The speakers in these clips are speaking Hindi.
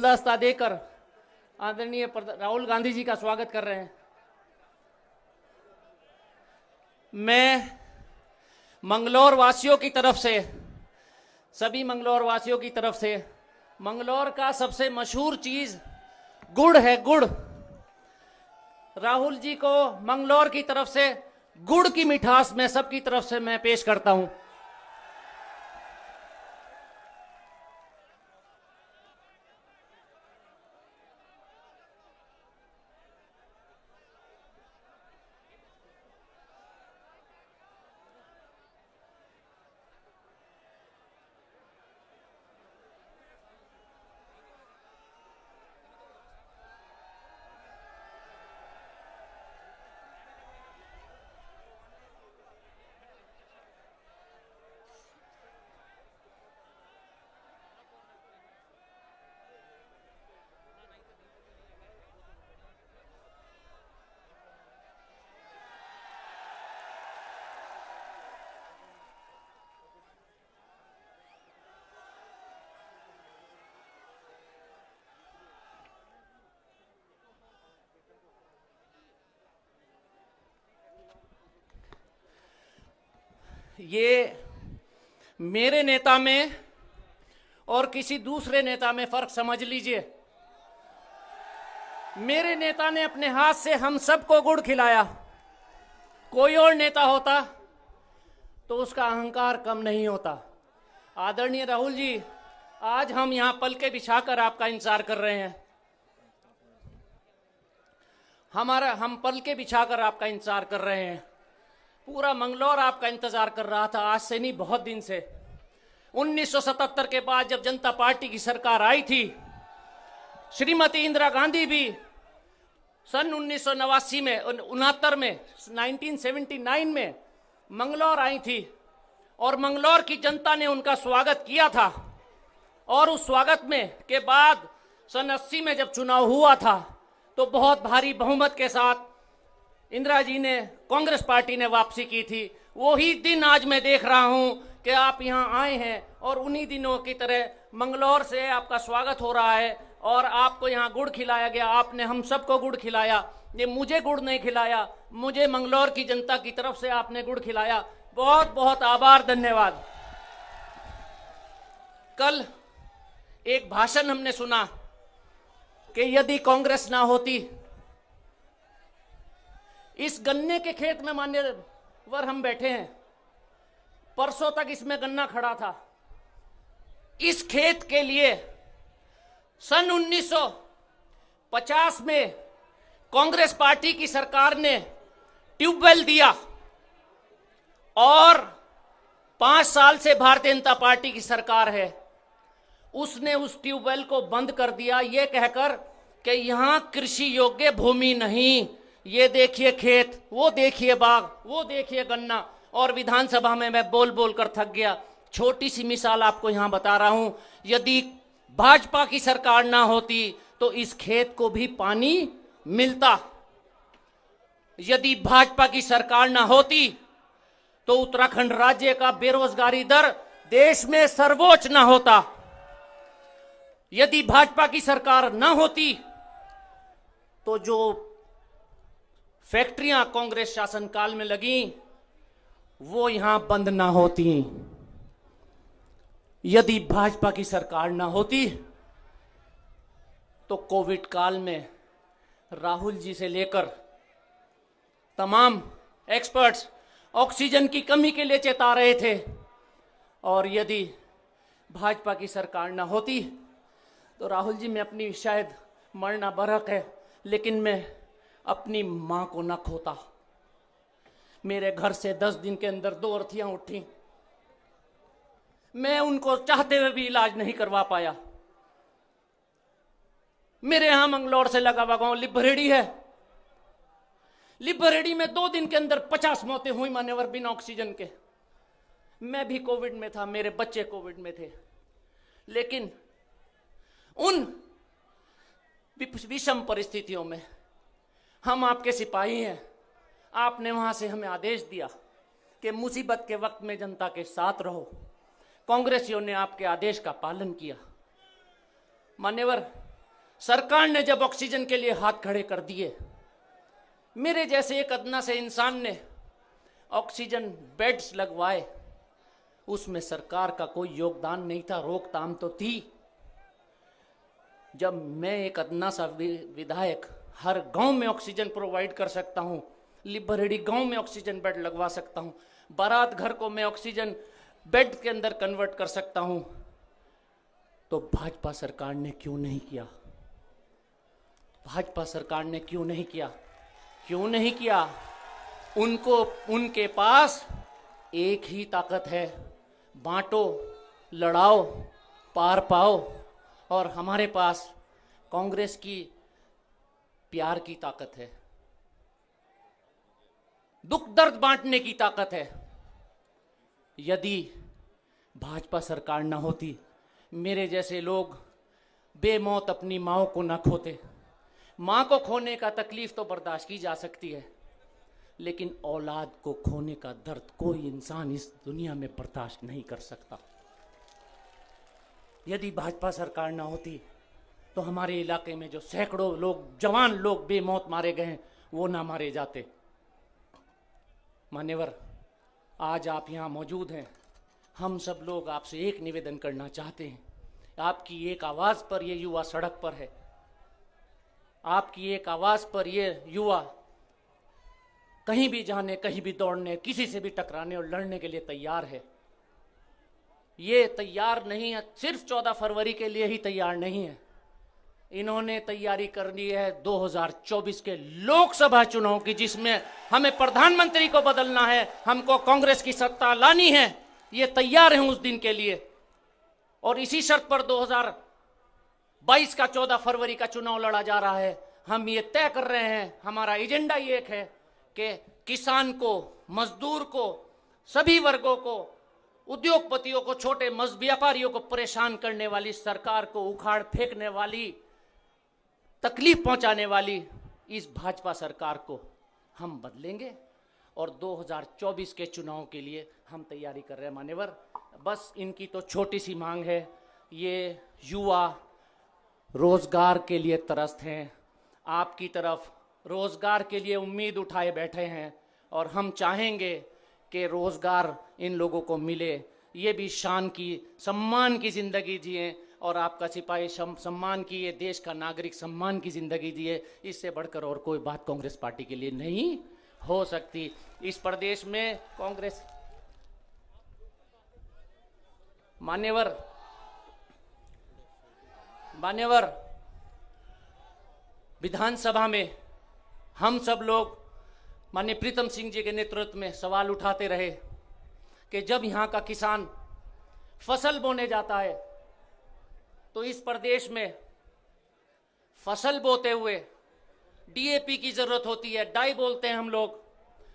गुलदस्ता देकर आदरणीय राहुल गांधी जी का स्वागत कर रहे हैं। मैं मंगलौर वासियों की तरफ से, सभी मंगलौर वासियों की तरफ से, मंगलौर का सबसे मशहूर चीज गुड़ है, गुड़। राहुल जी को मंगलौर की तरफ से गुड़ की मिठास में सबकी तरफ से मैं पेश करता हूं। ये मेरे नेता में और किसी दूसरे नेता में फर्क समझ लीजिए। मेरे नेता ने अपने हाथ से हम सबको गुड़ खिलाया। कोई और नेता होता तो उसका अहंकार कम नहीं होता। आदरणीय राहुल जी, आज हम यहां पलके बिछाकर आपका इंतजार कर रहे हैं। हम पलके बिछाकर आपका इंतजार कर रहे हैं। पूरा मंगलौर आपका इंतजार कर रहा था, आज से नहीं, बहुत दिन से। 1977 के बाद जब जनता पार्टी की सरकार आई थी, श्रीमती इंदिरा गांधी भी सन 1989 में, 1979 में मंगलौर आई थी और मंगलौर की जनता ने उनका स्वागत किया था। और उस स्वागत में के बाद सन 80 में जब चुनाव हुआ था तो बहुत भारी बहुमत के साथ इंदिरा जी ने, कांग्रेस पार्टी ने वापसी की थी। वही दिन आज मैं देख रहा हूं कि आप यहां आए हैं और उन्हीं दिनों की तरह मंगलौर से आपका स्वागत हो रहा है और आपको यहां गुड़ खिलाया गया। आपने हम सबको गुड़ खिलाया। ये मुझे गुड़ नहीं खिलाया, मुझे मंगलौर की जनता की तरफ से आपने गुड़ खिलाया। बहुत बहुत आभार, धन्यवाद। कल एक भाषण हमने सुना कि यदि कांग्रेस ना होती, इस गन्ने के खेत में मान्यवर हम बैठे हैं, परसों तक इसमें गन्ना खड़ा था। इस खेत के लिए सन 1950 में कांग्रेस पार्टी की सरकार ने ट्यूबवेल दिया और 5 साल से भारतीय जनता पार्टी की सरकार है, उसने उस ट्यूबवेल को बंद कर दिया, यह कहकर कि यहां कृषि योग्य भूमि नहीं। ये देखिए खेत, वो देखिए बाग, वो देखिए गन्ना। और विधानसभा में मैं बोल बोल कर थक गया। छोटी सी मिसाल आपको यहां बता रहा हूं। यदि भाजपा की सरकार ना होती तो इस खेत को भी पानी मिलता। यदि भाजपा की सरकार ना होती तो उत्तराखंड राज्य का बेरोजगारी दर देश में सर्वोच्च ना होता। यदि भाजपा की सरकार ना होती तो जो फैक्ट्रियां कांग्रेस शासनकाल में लगी वो यहां बंद ना होती। यदि भाजपा की सरकार ना होती तो कोविड काल में राहुल जी से लेकर तमाम एक्सपर्ट्स ऑक्सीजन की कमी के लिए चेता रहे थे। और यदि भाजपा की सरकार ना होती तो राहुल जी, मैं अपनी शायद मरना बरहक है, लेकिन मैं अपनी मां को न खोता। मेरे घर से 10 दिन के अंदर 2 अर्थियां उठी। मैं उनको चाहते हुए भी इलाज नहीं करवा पाया। मेरे यहां मंगलौर से लगा हुआ गांव लिबरेडी है। लिबरेडी में 2 दिन के अंदर 50 मौतें हुई मान्यवर, बिना ऑक्सीजन के। मैं भी कोविड में था, मेरे बच्चे कोविड में थे। लेकिन उन विषम परिस्थितियों में हम आपके सिपाही हैं। आपने वहां से हमें आदेश दिया कि मुसीबत के वक्त में जनता के साथ रहो। कांग्रेसियों ने आपके आदेश का पालन किया। मान्यवर, सरकार ने जब ऑक्सीजन के लिए हाथ खड़े कर दिए, मेरे जैसे एक अदना से इंसान ने ऑक्सीजन बेड्स लगवाए, उसमें सरकार का कोई योगदान नहीं था, रोकथाम तो थी। जब मैं एक अदना सा विधायक हर गांव में ऑक्सीजन प्रोवाइड कर सकता हूं, लिबरेडी गांव में ऑक्सीजन बेड लगवा सकता हूं, बारात घर को मैं ऑक्सीजन बेड के अंदर कन्वर्ट कर सकता हूं, तो भाजपा सरकार ने क्यों नहीं किया? भाजपा सरकार ने क्यों नहीं किया? क्यों नहीं किया? उनके पास एक ही ताकत है, बांटो, लड़ाओ, पार पाओ। और हमारे पास कांग्रेस की प्यार की ताकत है, दुख दर्द बांटने की ताकत है। यदि भाजपा सरकार ना होती, मेरे जैसे लोग बेमौत अपनी माँ को ना खोते। माँ को खोने का तकलीफ तो बर्दाश्त की जा सकती है, लेकिन औलाद को खोने का दर्द कोई इंसान इस दुनिया में बर्दाश्त नहीं कर सकता। यदि भाजपा सरकार ना होती तो हमारे इलाके में जो सैकड़ों लोग, जवान लोग बेमौत मारे गए हैं, वो ना मारे जाते। मान्यवर, आज आप यहाँ मौजूद हैं, हम सब लोग आपसे एक निवेदन करना चाहते हैं। आपकी एक आवाज़ पर ये युवा सड़क पर है, आपकी एक आवाज़ पर ये युवा कहीं भी जाने, कहीं भी दौड़ने, किसी से भी टकराने और लड़ने के लिए तैयार है। ये तैयार नहीं है, सिर्फ 14 फरवरी के लिए ही तैयार नहीं है, इन्होंने तैयारी करनी है 2024 के लोकसभा चुनाव की, जिसमें हमें प्रधानमंत्री को बदलना है, हमको कांग्रेस की सत्ता लानी है। ये तैयार हैं उस दिन के लिए। और इसी शर्त पर 2022 का 14 फरवरी का चुनाव लड़ा जा रहा है। हम ये तय कर रहे हैं, हमारा एजेंडा ये एक है कि किसान को, मजदूर को, सभी वर्गों को, उद्योगपतियों को, छोटे व्यापारियों को परेशान करने वाली सरकार को, उखाड़ फेंकने वाली, तकलीफ पहुंचाने वाली इस भाजपा सरकार को हम बदलेंगे। और 2024 के चुनाव के लिए हम तैयारी कर रहे हैं। मान्यवर, बस इनकी तो छोटी सी मांग है, ये युवा रोजगार के लिए त्रस्त हैं, आपकी तरफ रोजगार के लिए उम्मीद उठाए बैठे हैं, और हम चाहेंगे कि रोजगार इन लोगों को मिले, ये भी शान की, सम्मान की ज़िंदगी जिए, और आपका सिपाही सम्मान की, ये देश का नागरिक सम्मान की ज़िंदगी जिए। इससे बढ़कर और कोई बात कांग्रेस पार्टी के लिए नहीं हो सकती। इस प्रदेश में कांग्रेस, मान्यवर विधानसभा में हम सब लोग माननीय प्रीतम सिंह जी के नेतृत्व में सवाल उठाते रहे कि जब यहाँ का किसान फसल बोने जाता है तो इस प्रदेश में फसल बोते हुए डीएपी की जरूरत होती है, डाई बोलते हैं हम लोग।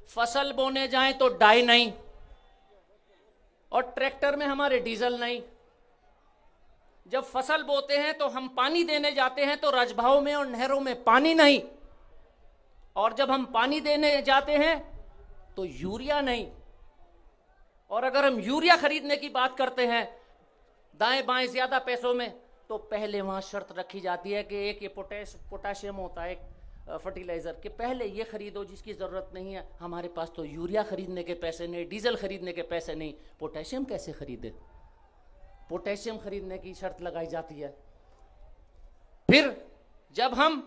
फसल बोने जाएं तो डाई नहीं, और ट्रैक्टर में हमारे डीजल नहीं। जब फसल बोते हैं तो हम पानी देने जाते हैं तो रजभाव में और नहरों में पानी नहीं, और जब हम पानी देने जाते हैं तो यूरिया नहीं। और अगर हम यूरिया खरीदने की बात करते हैं दाएं बाएं ज्यादा पैसों में, तो पहले वहां शर्त रखी जाती है कि एक ये पोटाशियम होता है फर्टिलाइजर, के पहले ये खरीदो जिसकी जरूरत नहीं है। हमारे पास तो यूरिया खरीदने के पैसे नहीं, डीजल खरीदने के पैसे नहीं, पोटेशियम कैसे खरीदे? पोटेशियम खरीदने की शर्त लगाई जाती है। फिर जब हम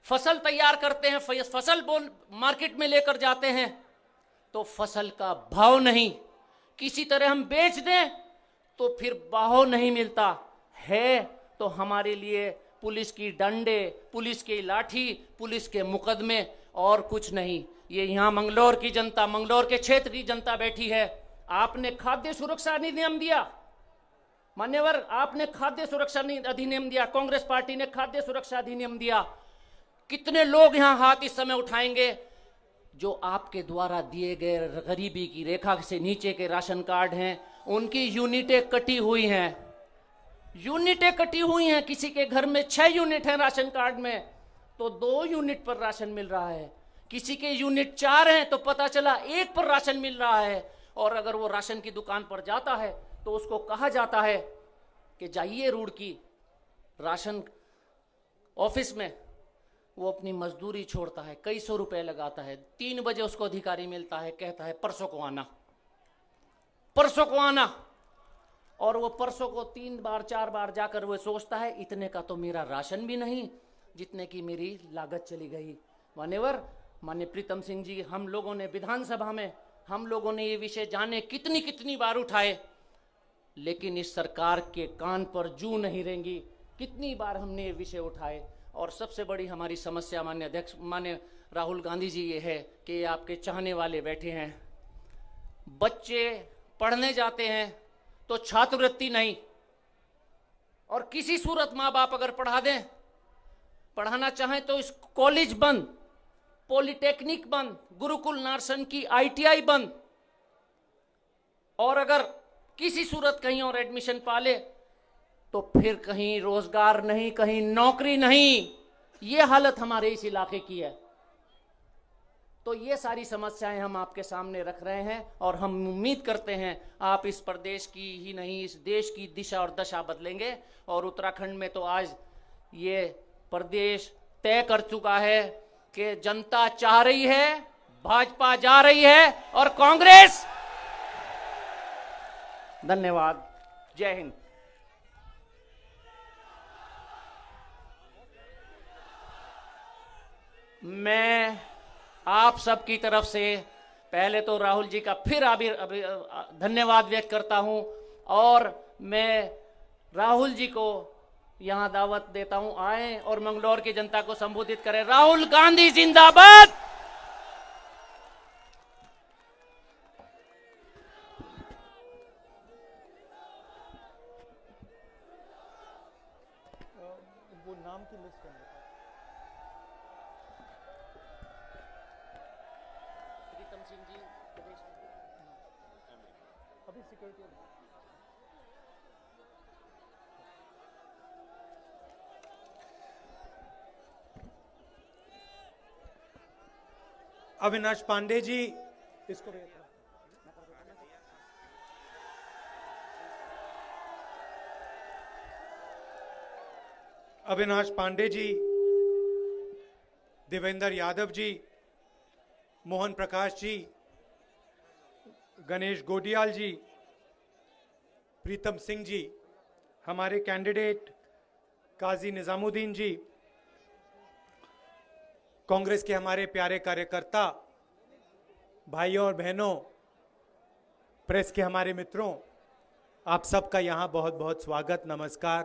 फसल तैयार करते हैं, फसल मार्केट में लेकर जाते हैं, तो फसल का भाव नहीं, किसी तरह हम बेच दें तो फिर भाव नहीं मिलता है। तो हमारे लिए पुलिस की डंडे, पुलिस की लाठी, पुलिस के मुकदमे और कुछ नहीं। ये यहाँ मंगलौर की जनता, मंगलौर के क्षेत्र की जनता बैठी है। आपने खाद्य सुरक्षा अधिनियम दिया, मान्यवर, आपने खाद्य सुरक्षा अधिनियम दिया, कांग्रेस पार्टी ने खाद्य सुरक्षा अधिनियम दिया। कितने लोग यहाँ हाथ इस समय उठाएंगे जो आपके द्वारा दिए गए गरीबी की रेखा से नीचे के राशन कार्ड हैं, उनकी यूनिटें कटी हुई हैं, यूनिटें कटी हुई हैं। किसी के घर में 6 यूनिट हैं राशन कार्ड में, तो 2 यूनिट पर राशन मिल रहा है। किसी के यूनिट 4 हैं तो पता चला 1 पर राशन मिल रहा है। और अगर वो राशन की दुकान पर जाता है तो उसको कहा जाता है कि जाइए रुड़की, राशन ऑफिस में वो अपनी मजदूरी छोड़ता है, कई सौ रुपए लगाता है, 3 बजे उसको अधिकारी मिलता है, कहता है परसों को आना, परसों को आना। और वो परसों को 3 बार 4 बार जाकर वो सोचता है इतने का तो मेरा राशन भी नहीं जितने की मेरी लागत चली गई। मान्यवर माननीय प्रीतम सिंह जी, हम लोगों ने विधानसभा में हम लोगों ने ये विषय जाने कितनी बार उठाए, लेकिन इस सरकार के कान पर जू नहीं रेंगी। कितनी बार हमने ये विषय उठाए। और सबसे बड़ी हमारी समस्या माननीय अध्यक्ष माननीय राहुल गांधी जी ये है कि आपके चाहने वाले बैठे हैं, बच्चे पढ़ने जाते हैं तो छात्रवृत्ति नहीं, और किसी सूरत माँ बाप अगर पढ़ाना चाहें तो इस कॉलेज बंद, पॉलिटेक्निक बंद, गुरुकुल नार्सन की ITI बंद, और अगर किसी सूरत कहीं और एडमिशन पाले तो फिर कहीं रोजगार नहीं, कहीं नौकरी नहीं। ये हालत हमारे इस इलाके की है। तो ये सारी समस्याएं हम आपके सामने रख रहे हैं और हम उम्मीद करते हैं आप इस प्रदेश की ही नहीं इस देश की दिशा और दशा बदलेंगे। और उत्तराखंड में तो आज ये प्रदेश तय कर चुका है कि जनता चाह रही है, भाजपा जा रही है और कांग्रेस। धन्यवाद। जय हिंद। मैं आप सबकी तरफ से पहले तो राहुल जी का फिर धन्यवाद व्यक्त करता हूं, और मैं राहुल जी को यहां दावत देता हूं, आए और मंगलौर की जनता को संबोधित करें। राहुल गांधी जिंदाबाद। वो नाम की लिस्ट है प्रीतम सिंह जी अभी सिक्योरिटी। अविनाश पांडे जी, इसको अविनाश पांडे जी, देवेंद्र यादव जी, मोहन प्रकाश जी, गणेश गोडियाल जी, प्रीतम सिंह जी, हमारे कैंडिडेट काजी निजामुद्दीन जी, कांग्रेस के हमारे प्यारे कार्यकर्ता भाइयों और बहनों, प्रेस के हमारे मित्रों, आप सबका यहां बहुत बहुत स्वागत, नमस्कार।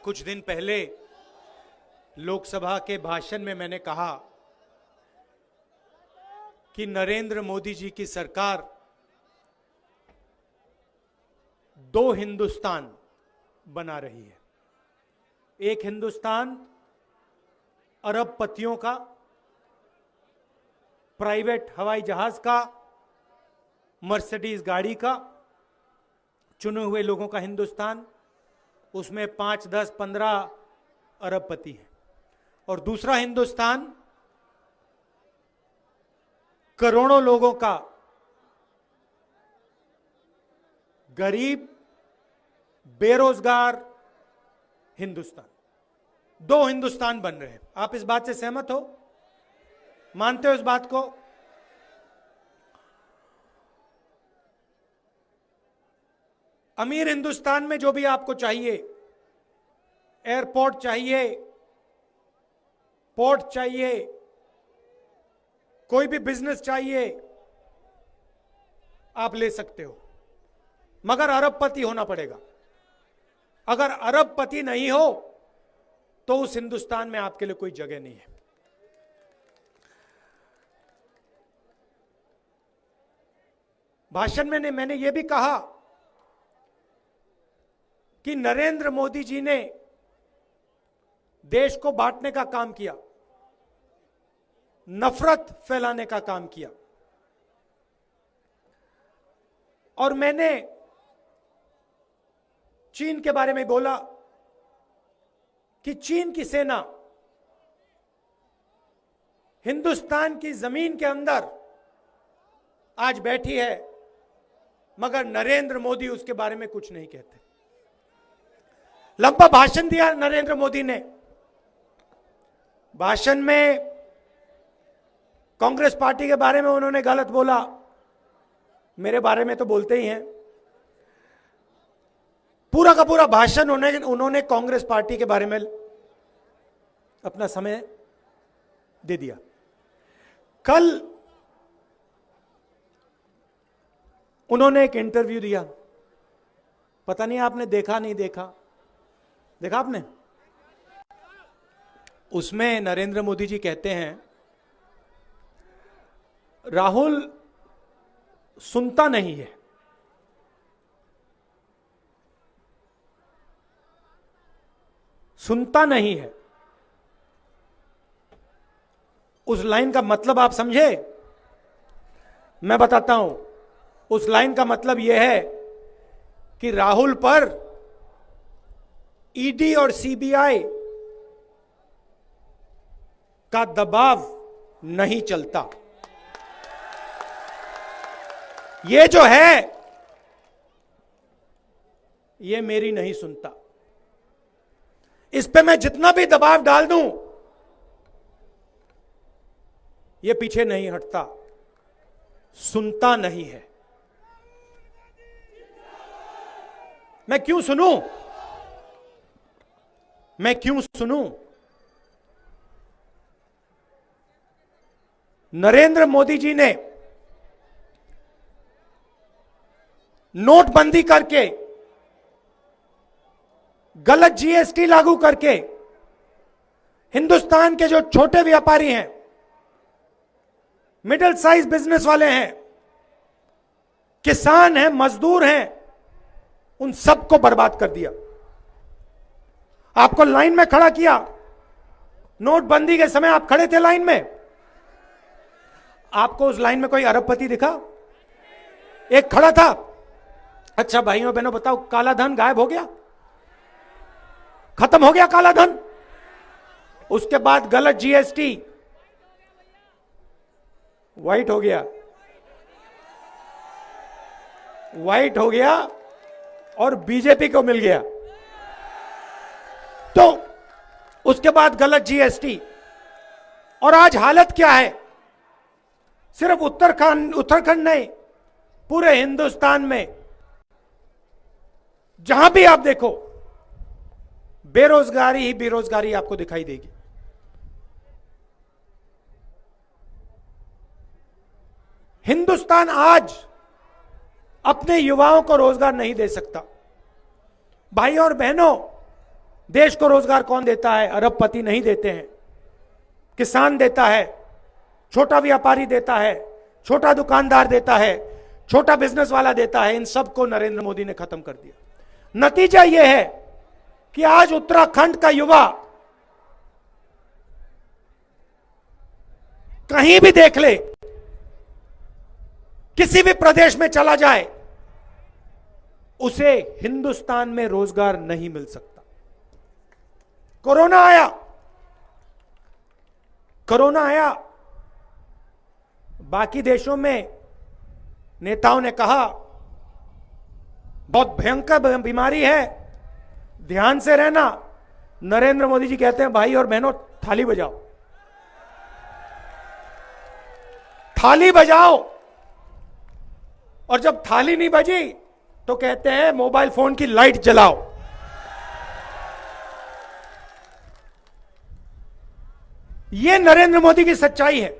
कुछ दिन पहले लोकसभा के भाषण में मैंने कहा कि नरेंद्र मोदी जी की सरकार 2 हिंदुस्तान बना रही है। एक हिंदुस्तान अरबपतियों का, प्राइवेट हवाई जहाज का, मर्सिडीज गाड़ी का, चुने हुए लोगों का हिंदुस्तान, उसमें 5, 10, 15 अरबपति हैं। और दूसरा हिंदुस्तान करोड़ों लोगों का, गरीब, बेरोजगार हिंदुस्तान। 2 हिंदुस्तान बन रहे हैं। आप इस बात से सहमत हो? मानते हो इस बात को? अमीर हिंदुस्तान में जो भी आपको चाहिए, एयरपोर्ट चाहिए, पोर्ट चाहिए, कोई भी बिजनेस चाहिए, आप ले सकते हो, मगर अरबपति होना पड़ेगा। अगर अरबपति नहीं हो तो उस हिंदुस्तान में आपके लिए कोई जगह नहीं है। भाषण में मैंने यह भी कहा कि नरेंद्र मोदी जी ने देश को बांटने का काम किया, नफरत फैलाने का काम किया। और मैंने चीन के बारे में बोला कि चीन की सेना हिंदुस्तान की जमीन के अंदर आज बैठी है, मगर नरेंद्र मोदी उसके बारे में कुछ नहीं कहते। लंबा भाषण दिया नरेंद्र मोदी ने। भाषण में कांग्रेस पार्टी के बारे में उन्होंने गलत बोला, मेरे बारे में तो बोलते ही हैं। पूरा का पूरा भाषण उन्होंने कांग्रेस पार्टी के बारे में अपना समय दे दिया। कल उन्होंने एक इंटरव्यू दिया, पता नहीं आपने देखा नहीं देखा, देखा आपने? उसमें नरेंद्र मोदी जी कहते हैं राहुल सुनता नहीं है, सुनता नहीं है। उस लाइन का मतलब आप समझे? मैं बताता हूं। उस लाइन का मतलब यह है कि राहुल पर ईडी और सीबीआई का दबाव नहीं चलता। ये जो है ये मेरी नहीं सुनता। इस पे मैं जितना भी दबाव डाल दूं ये पीछे नहीं हटता, सुनता नहीं है। मैं क्यों सुनूं? मैं क्यों सुनूं? नरेंद्र मोदी जी ने नोटबंदी करके, गलत जीएसटी लागू करके हिंदुस्तान के जो छोटे व्यापारी हैं, मिडिल साइज बिजनेस वाले हैं, किसान हैं, मजदूर हैं, उन सबको बर्बाद कर दिया। आपको लाइन में खड़ा किया। नोटबंदी के समय आप खड़े थे लाइन में। आपको उस लाइन में कोई अरबपति दिखा? एक खड़ा था। अच्छा भाइयों बहनों बताओ, काला धन गायब हो गया? खत्म हो गया काला धन? उसके बाद गलत जीएसटी व्हाइट हो गया, व्हाइट हो गया और बीजेपी को मिल गया। तो उसके बाद गलत जीएसटी, और आज हालत क्या है? सिर्फ उत्तराखंड नहीं, पूरे हिंदुस्तान में जहां भी आप देखो बेरोजगारी ही बेरोजगारी आपको दिखाई देगी। हिंदुस्तान आज अपने युवाओं को रोजगार नहीं दे सकता। भाई और बहनों, देश को रोजगार कौन देता है? अरबपति नहीं देते हैं, किसान देता है, छोटा व्यापारी देता है, छोटा दुकानदार देता है, छोटा बिजनेस वाला देता है। इन सबको नरेंद्र मोदी ने खत्म कर दिया। नतीजा यह है कि आज उत्तराखंड का युवा कहीं भी देख ले, किसी भी प्रदेश में चला जाए, उसे हिंदुस्तान में रोजगार नहीं मिल सकता। कोरोना आया, कोरोना आया, बाकी देशों में नेताओं ने कहा बहुत भयंकर बीमारी है, ध्यान से रहना। नरेंद्र मोदी जी कहते हैं भाई और बहनों थाली बजाओ, थाली बजाओ। और जब थाली नहीं बजी तो कहते हैं मोबाइल फोन की लाइट जलाओ। यह नरेंद्र मोदी की सच्चाई है।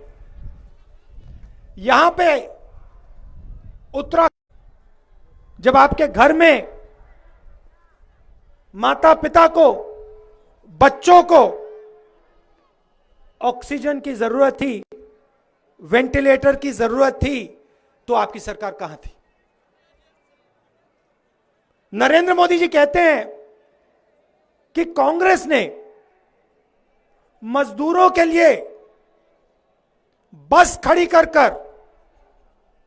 यहां पे उत्तराखंड, जब आपके घर में माता पिता को, बच्चों को ऑक्सीजन की जरूरत थी, वेंटिलेटर की जरूरत थी, तो आपकी सरकार कहां थी? नरेंद्र मोदी जी कहते हैं कि कांग्रेस ने मजदूरों के लिए बस खड़ी कर कर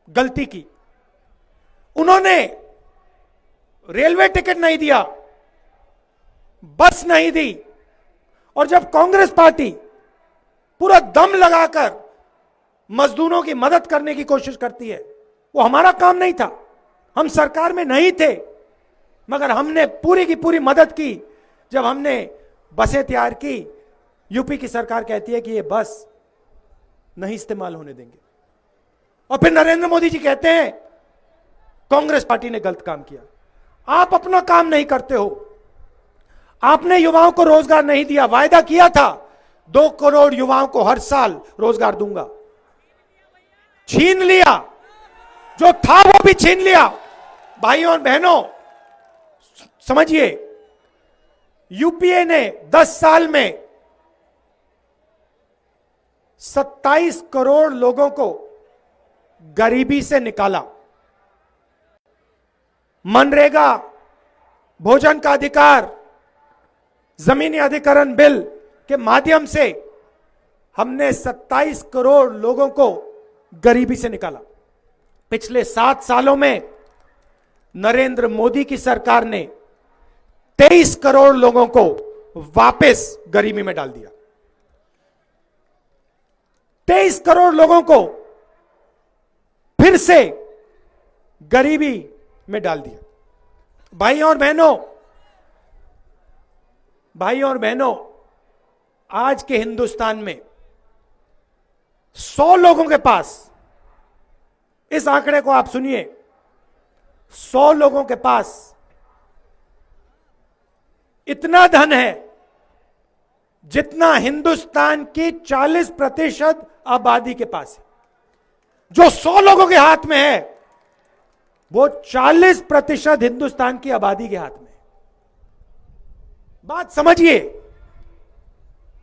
गलती की। उन्होंने रेलवे टिकट नहीं दिया, बस नहीं दी। और जब कांग्रेस पार्टी पूरा दम लगाकर मजदूरों की मदद करने की कोशिश करती है, वो हमारा काम नहीं था, हम सरकार में नहीं थे, मगर हमने पूरी की पूरी मदद की। जब हमने बसें तैयार की, यूपी की सरकार कहती है कि ये बस नहीं इस्तेमाल होने देंगे, और फिर नरेंद्र मोदी जी कहते हैं कांग्रेस पार्टी ने गलत काम किया। आप अपना काम नहीं करते हो, आपने युवाओं को रोजगार नहीं दिया। वायदा किया था 2 करोड़ युवाओं को हर साल रोजगार दूंगा, छीन लिया, जो था वो भी छीन लिया। भाइयों और बहनों समझिए, यूपीए ने 10 साल में 27 करोड़ लोगों को गरीबी से निकाला। मनरेगा, भोजन का अधिकार, जमीनी अधिकरण बिल के माध्यम से हमने 27 करोड़ लोगों को गरीबी से निकाला। पिछले 7 सालों में नरेंद्र मोदी की सरकार ने 23 करोड़ लोगों को वापस गरीबी में डाल दिया। 23 करोड़ लोगों को फिर से गरीबी में डाल दिया। भाइयों और बहनों, आज के हिंदुस्तान में 100 लोगों के पास, इस आंकड़े को आप सुनिए, 100 लोगों के पास इतना धन है जितना हिंदुस्तान की 40% आबादी के पास है। जो 100 लोगों के हाथ में है वो 40% हिंदुस्तान की आबादी के हाथ में है। बात समझिए,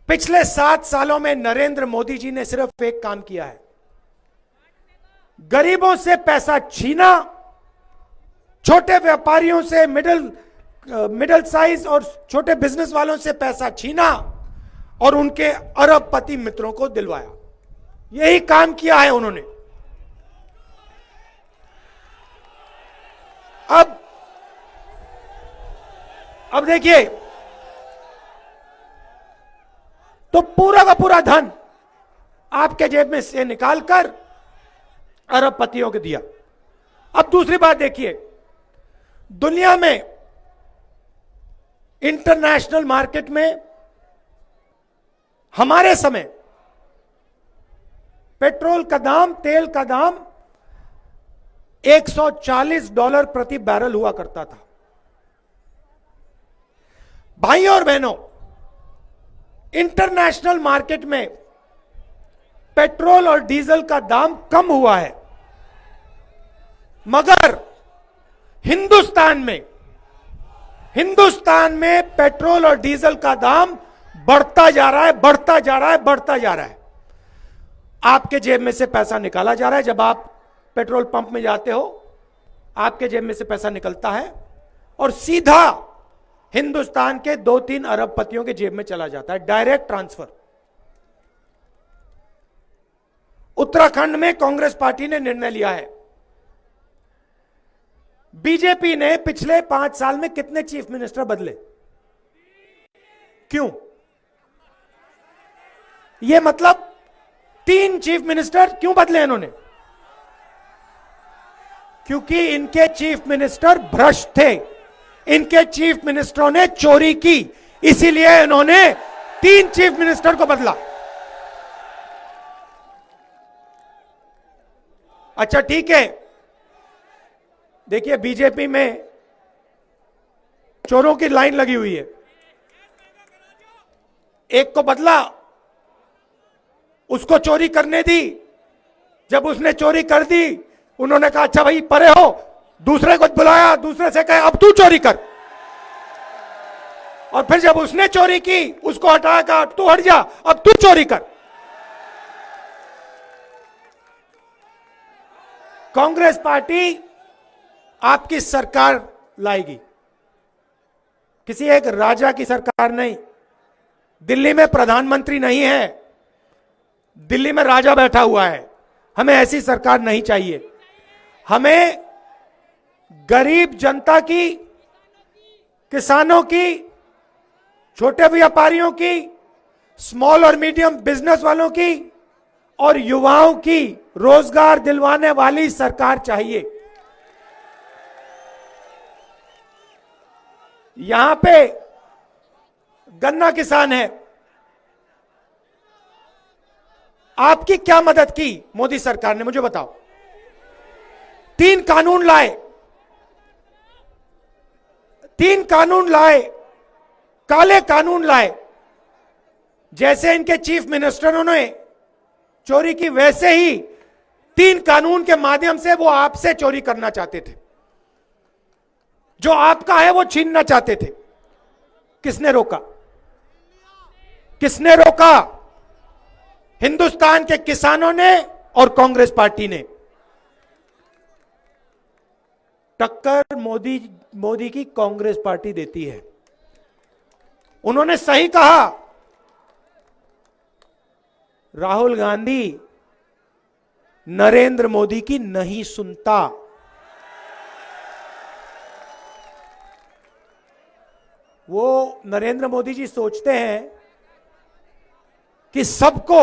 पिछले 7 सालों में नरेंद्र मोदी जी ने सिर्फ एक काम किया है, गरीबों से पैसा छीना, छोटे व्यापारियों से, मिडिल साइज और छोटे बिजनेस वालों से पैसा छीना और उनके अरबपति मित्रों को दिलवाया। यही काम किया है उन्होंने। अब देखिए, तो पूरा का पूरा धन आपके जेब में से निकालकर अरबपतियों को दिया। अब दूसरी बात देखिए, दुनिया में इंटरनेशनल मार्केट में हमारे समय पेट्रोल का दाम, तेल का दाम $140 प्रति बैरल हुआ करता था। भाइयों और बहनों, इंटरनेशनल मार्केट में पेट्रोल और डीजल का दाम कम हुआ है, मगर हिंदुस्तान में पेट्रोल और डीजल का दाम बढ़ता जा रहा है। आपके जेब में से पैसा निकाला जा रहा है। जब आप पेट्रोल पंप में जाते हो, आपके जेब में से पैसा निकलता है और सीधा हिंदुस्तान के 2-3 अरबपतियों के जेब में चला जाता है, डायरेक्ट ट्रांसफर। उत्तराखंड में कांग्रेस पार्टी ने निर्णय लिया है। बीजेपी ने पिछले 5 साल में कितने चीफ मिनिस्टर बदले? क्यों? यह मतलब 3 चीफ मिनिस्टर क्यों बदले इन्होंने? क्योंकि इनके चीफ मिनिस्टर भ्रष्ट थे, इनके चीफ मिनिस्टरों ने चोरी की, इसीलिए इन्होंने 3 चीफ मिनिस्टर को बदला। अच्छा ठीक है, देखिए बीजेपी में चोरों की लाइन लगी हुई है। एक को बदला, उसको चोरी करने दी। जब उसने चोरी कर दी, उन्होंने कहा अच्छा भाई परे हो, दूसरे को बुलाया, दूसरे से कहे अब तू चोरी कर। और फिर जब उसने चोरी की, उसको हटाया, कहा तू हट जा, अब तू चोरी कर। कांग्रेस पार्टी आपकी सरकार लाएगी, किसी एक राजा की सरकार नहीं। दिल्ली में प्रधानमंत्री नहीं है, दिल्ली में राजा बैठा हुआ है। हमें ऐसी सरकार नहीं चाहिए। हमें गरीब जनता की, किसानों की, छोटे व्यापारियों की, स्मॉल और मीडियम बिजनेस वालों की और युवाओं की रोजगार दिलवाने वाली सरकार चाहिए। यहां पे गन्ना किसान है, आपकी क्या मदद की मोदी सरकार ने, मुझे बताओ। 3 कानून लाए, 3 कानून लाए, काले कानून लाए। जैसे इनके चीफ मिनिस्टरों ने चोरी की, वैसे ही 3 कानून के माध्यम से वो आपसे चोरी करना चाहते थे। जो आपका है वो छीनना चाहते थे। किसने रोका? किसने रोका? हिंदुस्तान के किसानों ने और कांग्रेस पार्टी ने। टक्कर मोदी की कांग्रेस पार्टी देती है। उन्होंने सही कहा, राहुल गांधी नरेंद्र मोदी की नहीं सुनता। वो नरेंद्र मोदी जी सोचते हैं कि सबको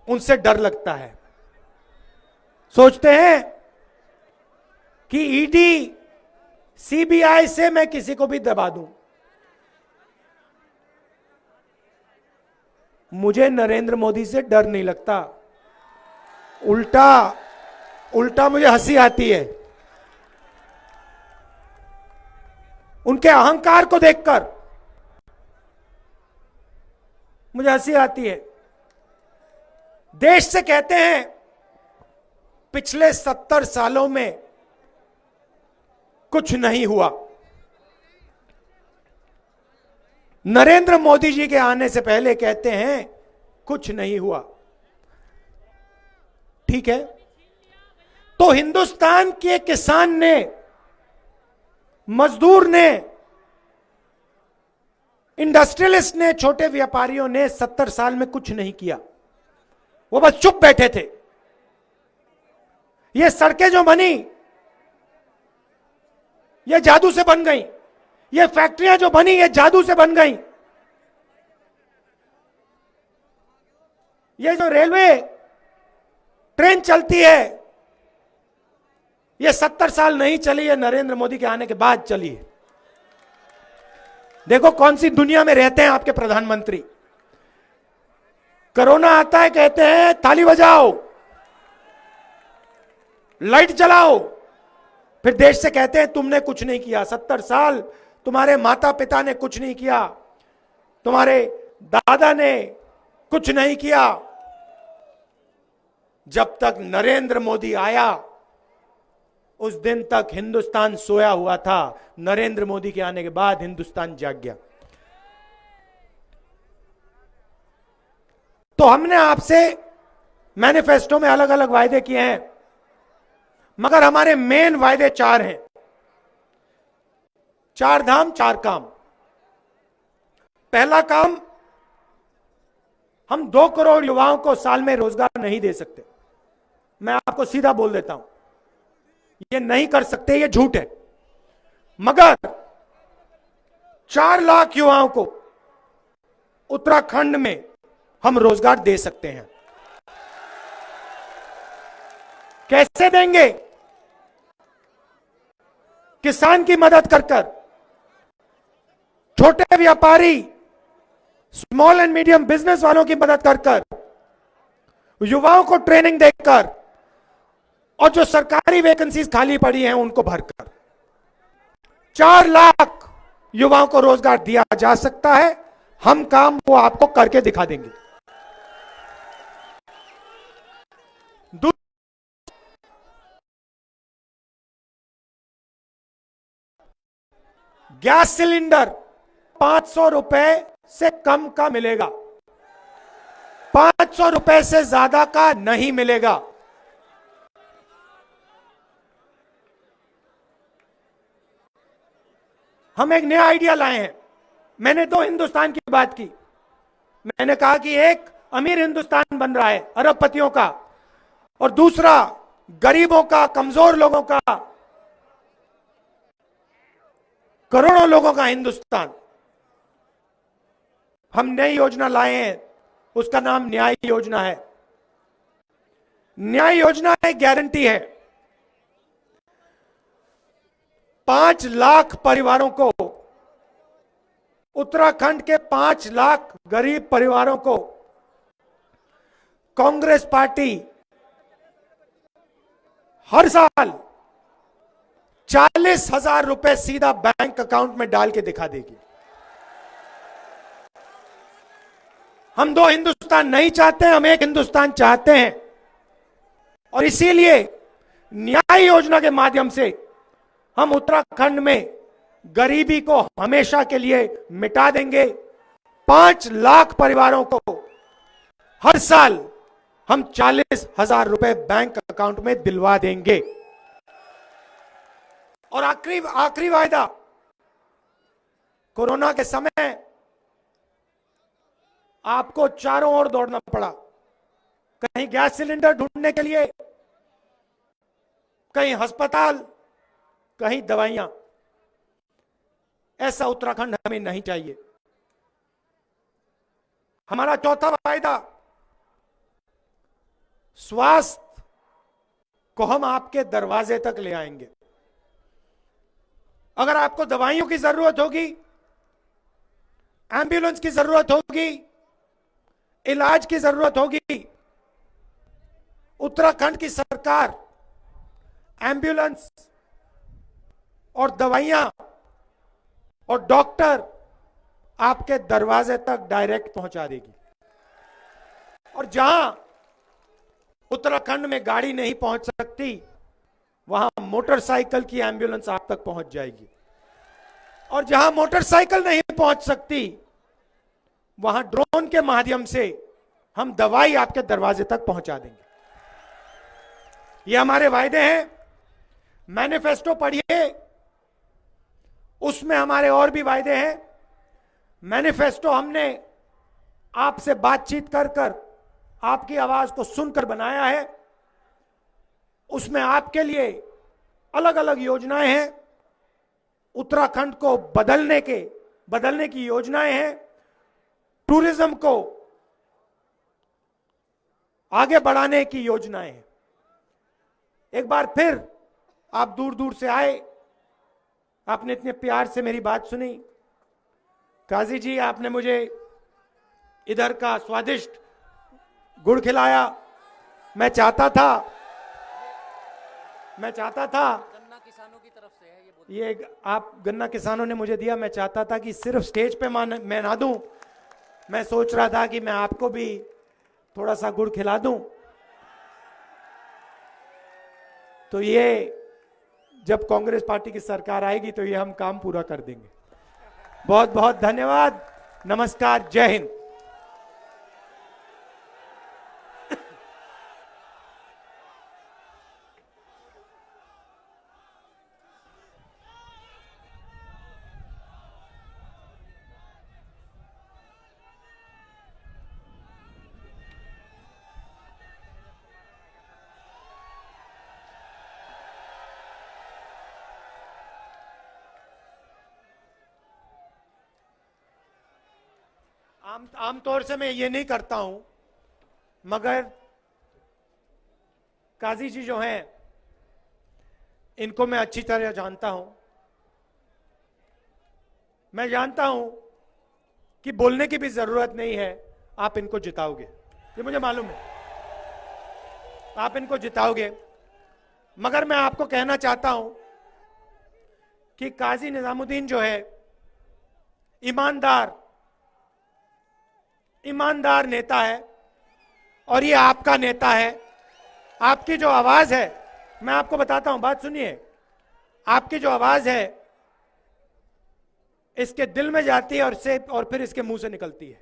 उनसे डर लगता है। सोचते हैं कि ईडी सीबीआई से मैं किसी को भी दबा दूं। मुझे नरेंद्र मोदी से डर नहीं लगता, उल्टा मुझे हंसी आती है उनके अहंकार को देखकर। मुझे हंसी आती है। देश से कहते हैं पिछले 70 सालों में कुछ नहीं हुआ। नरेंद्र मोदी जी के आने से पहले कहते हैं कुछ नहीं हुआ। ठीक है, तो हिंदुस्तान के किसान ने, मजदूर ने, इंडस्ट्रियलिस्ट ने, छोटे व्यापारियों ने 70 साल में कुछ नहीं किया। वो बस चुप बैठे थे। ये सड़कें जो बनी ये जादू से बन गई। ये फैक्ट्रियां जो बनी ये जादू से बन गई। ये जो रेलवे ट्रेन चलती है ये 70 साल नहीं चली है, नरेंद्र मोदी के आने के बाद चली है। देखो कौन सी दुनिया में रहते हैं आपके प्रधानमंत्री। कोरोना आता है कहते हैं ताली बजाओ, लाइट जलाओ, फिर देश से कहते हैं तुमने कुछ नहीं किया। 70 साल तुम्हारे माता पिता ने कुछ नहीं किया, तुम्हारे दादा ने कुछ नहीं किया। जब तक नरेंद्र मोदी आया उस दिन तक हिंदुस्तान सोया हुआ था। नरेंद्र मोदी के आने के बाद हिंदुस्तान जाग गया। तो हमने आपसे मैनिफेस्टो में अलग अलग वायदे किए हैं, मगर हमारे मेन वायदे 4 हैं। 4 धाम 4 काम। पहला काम, हम 2 करोड़ युवाओं को साल में रोजगार नहीं दे सकते। मैं आपको सीधा बोल देता हूं, ये नहीं कर सकते, ये झूठ है। मगर 4 लाख युवाओं को उत्तराखंड में हम रोजगार दे सकते हैं। कैसे देंगे? किसान की मदद कर कर, छोटे व्यापारी, स्मॉल एंड मीडियम बिजनेस वालों की मदद कर कर, युवाओं को ट्रेनिंग देकर, और जो सरकारी वैकेंसीज खाली पड़ी हैं उनको भरकर 4 लाख युवाओं को रोजगार दिया जा सकता है। हम काम वो आपको करके दिखा देंगे। गैस सिलेंडर 500 रुपए से कम का मिलेगा, 500 रुपए से ज्यादा का नहीं मिलेगा। हम एक नया आइडिया लाए हैं। मैंने 2 हिंदुस्तान की बात की। मैंने कहा कि एक अमीर हिंदुस्तान बन रहा है अरबपतियों का, और दूसरा गरीबों का, कमजोर लोगों का, करोड़ों लोगों का हिंदुस्तान। हम नई योजना लाए हैं, उसका नाम न्याय योजना है। न्याय योजना एक गारंटी है। 5 लाख परिवारों को, उत्तराखंड के 5 लाख गरीब परिवारों को कांग्रेस पार्टी हर साल 40,000 रुपए सीधा बैंक अकाउंट में डाल के दिखा देगी। हम 2 हिंदुस्तान नहीं चाहते, हम एक हिंदुस्तान चाहते हैं। और इसीलिए न्याय योजना के माध्यम से हम उत्तराखंड में गरीबी को हमेशा के लिए मिटा देंगे। 5 लाख परिवारों को हर साल हम 40,000 रुपए बैंक अकाउंट में दिलवा देंगे। और आखिरी वायदा, कोरोना के समय आपको चारों ओर दौड़ना पड़ा, कहीं गैस सिलेंडर ढूंढने के लिए, कहीं अस्पताल, कहीं दवाइयां। ऐसा उत्तराखंड हमें नहीं चाहिए। हमारा चौथा वायदा, स्वास्थ्य को हम आपके दरवाजे तक ले आएंगे। अगर आपको दवाइयों की जरूरत होगी, एम्बुलेंस की जरूरत होगी, इलाज की जरूरत होगी, उत्तराखंड की सरकार एम्बुलेंस और दवाइयां और डॉक्टर आपके दरवाजे तक डायरेक्ट पहुंचा देगी। और जहां उत्तराखंड में गाड़ी नहीं पहुंच सकती, वहां मोटरसाइकिल की एम्बुलेंस आप तक पहुंच जाएगी। और जहां मोटरसाइकिल नहीं पहुंच सकती, वहां ड्रोन के माध्यम से हम दवाई आपके दरवाजे तक पहुंचा देंगे। ये हमारे वायदे हैं। मैनिफेस्टो पढ़िए, उसमें हमारे और भी वायदे हैं। मैनिफेस्टो हमने आपसे बातचीत कर कर, आपकी आवाज को सुनकर बनाया है। उसमें आपके लिए अलग अलग योजनाएं हैं, उत्तराखंड को बदलने की योजनाएं हैं, टूरिज्म को आगे बढ़ाने की योजनाएं हैं। एक बार फिर आप दूर दूर से आए, आपने इतने प्यार से मेरी बात सुनी। काजी जी, आपने मुझे इधर का स्वादिष्ट गुड़ खिलाया। मैं चाहता था गन्ना किसानों की तरफ से है ये आप गन्ना किसानों ने मुझे दिया। मैं चाहता था कि सिर्फ स्टेज पे मैं ना दूं, मैं सोच रहा था कि मैं आपको भी थोड़ा सा गुड़ खिला दूं। तो ये जब कांग्रेस पार्टी की सरकार आएगी तो ये हम काम पूरा कर देंगे। बहुत बहुत धन्यवाद। नमस्कार, जय हिंद। आमतौर से मैं ये नहीं करता हूं, मगर काजी जी जो हैं, इनको मैं अच्छी तरह जानता हूं। मैं जानता हूं कि बोलने की भी जरूरत नहीं है, आप इनको जिताओगे, ये मुझे मालूम है, आप इनको जिताओगे। मगर मैं आपको कहना चाहता हूं कि काजी निजामुद्दीन जो है, ईमानदार नेता है और ये आपका नेता है। आपकी जो आवाज है, मैं आपको बताता हूं, बात सुनिए, आपकी जो आवाज है इसके दिल में जाती है और फिर इसके मुंह से निकलती है।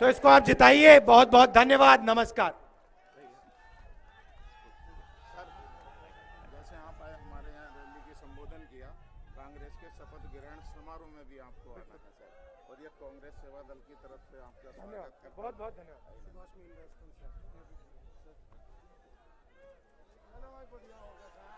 तो इसको आप जिताइए। बहुत बहुत धन्यवाद। नमस्कार। जैसे आप आए हमारे यहाँ रैली की संबोधन किया, कांग्रेस के शपथ ग्रहण समारोह में भी आपको आना है सर, और ये कांग्रेस सेवा दल की तरफ से आपका स्वागत है। बहुत बहुत धन्यवाद। बढ़िया होगा सर।